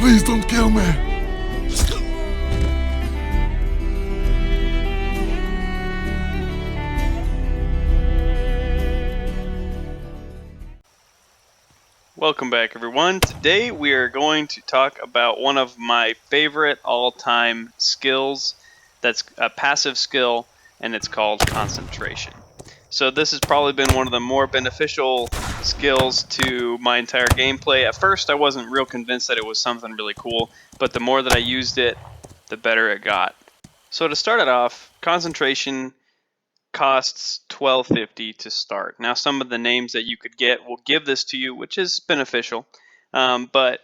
Please don't kill me. Welcome back, everyone. Today we are going to talk about one of my favorite all-time skills. That's a passive skill, and it's called concentration. So this has probably been one of the more beneficial skills to my entire gameplay. At first I wasn't real convinced that it was something really cool, but the more that I used it, the better it got. So to start it off, concentration costs $12.50 to start. Now, some of the names that you could get will give this to you, which is beneficial. But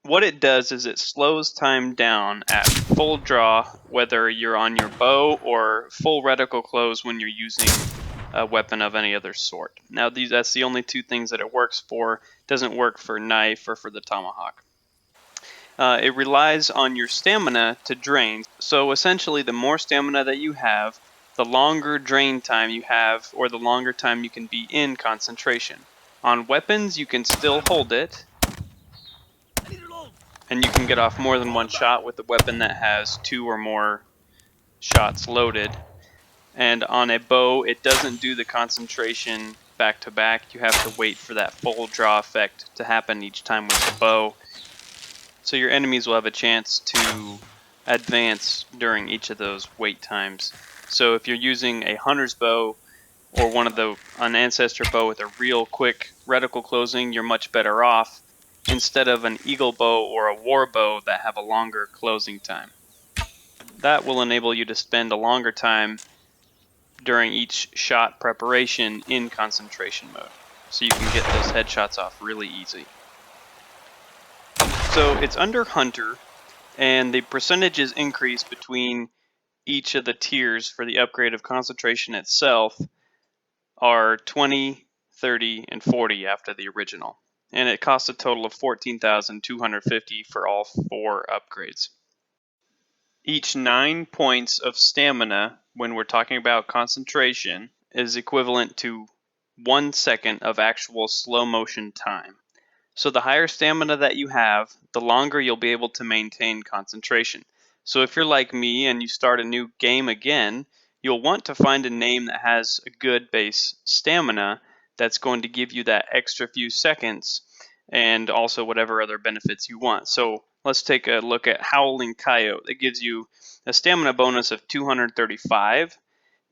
what it does is it slows time down at full draw, whether you're on your bow or full reticle close when you're using a weapon of any other sort. Now, that's the only two things that it works for. It doesn't work for knife or for the tomahawk. It relies on your stamina to drain. So essentially, the more stamina that you have, the longer drain time you have, or the longer time you can be in concentration. On weapons, you can still hold it, and you can get off more than one shot with a weapon that has 2 or more shots loaded. And on a bow, it doesn't do the concentration back to back. You have to wait for that full draw effect to happen each time with the bow. So your enemies will have a chance to advance during each of those wait times. So if you're using a hunter's bow or an ancestor bow with a real quick reticle closing, you're much better off instead of an eagle bow or a war bow that have a longer closing time. That will enable you to spend a longer time during each shot preparation in concentration mode, so you can get those headshots off really easy. So it's under Hunter, and the percentages increase between each of the tiers for the upgrade of concentration itself are 20, 30, and 40 after the original. And it costs a total of $14,250 for all 4 upgrades. Each 9 points of stamina, when we're talking about concentration, is equivalent to 1 second of actual slow motion time. So the higher stamina that you have, the longer you'll be able to maintain concentration. So if you're like me and you start a new game again, you'll want to find a name that has a good base stamina that's going to give you that extra few seconds and also whatever other benefits you want. So let's take a look at Howling Coyote. It gives you a stamina bonus of 235.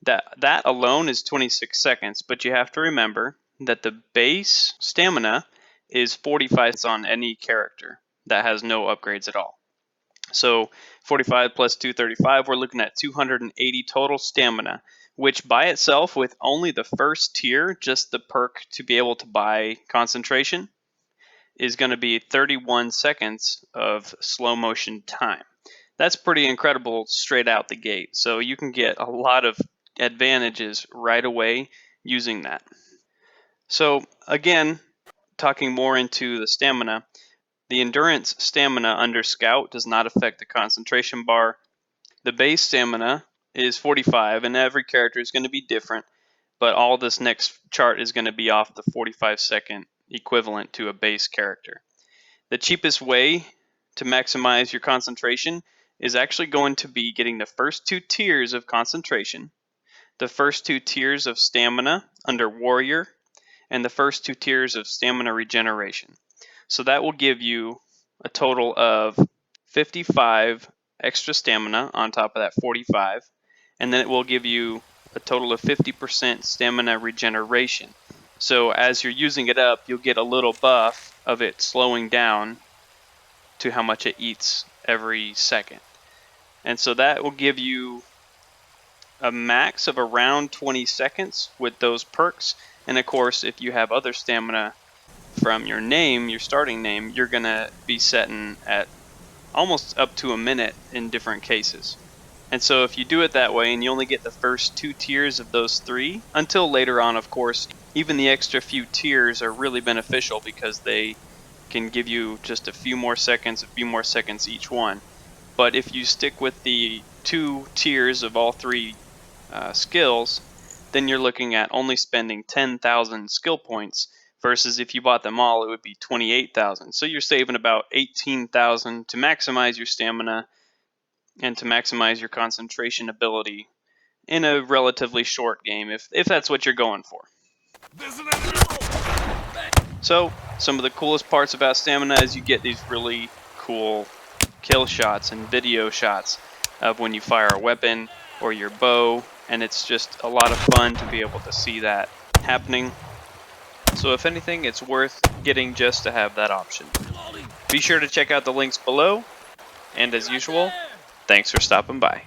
That alone is 26 seconds, but you have to remember that the base stamina is 45 on any character that has no upgrades at all. So 45 plus 235, we're looking at 280 total stamina, which by itself, with only the first tier, just the perk to be able to buy concentration, is going to be 31 seconds of slow motion time. That's pretty incredible straight out the gate. So you can get a lot of advantages right away using that. So again, talking more into the stamina, the endurance stamina under Scout does not affect the concentration bar. The base stamina is 45, and every character is going to be different, but all this next chart is going to be off the 45-second equivalent to a base character. The cheapest way to maximize your concentration is actually going to be getting the first 2 tiers of concentration, the first 2 tiers of stamina under Warrior, and the first 2 tiers of stamina regeneration. So that will give you a total of 55 extra stamina on top of that 45, and then it will give you a total of 50% stamina regeneration. So as you're using it up, you'll get a little buff of it slowing down to how much it eats every second. And so that will give you a max of around 20 seconds with those perks. And of course, if you have other stamina from your name, your starting name, you're going to be setting at almost up to a minute in different cases. And so if you do it that way and you only get the first 2 tiers of those 3, until later on, of course, even the extra few tiers are really beneficial because they can give you just a few more seconds each one. But if you stick with the 2 tiers of all 3 skills, then you're looking at only spending 10,000 skill points versus if you bought them all, it would be 28,000. So you're saving about 18,000 to maximize your stamina and to maximize your concentration ability in a relatively short game, if that's what you're going for. So some of the coolest parts about stamina is you get these really cool kill shots and video shots of when you fire a weapon or your bow, and it's just a lot of fun to be able to see that happening. So if anything, it's worth getting just to have that option. Be sure to check out the links below, and as usual, thanks for stopping by.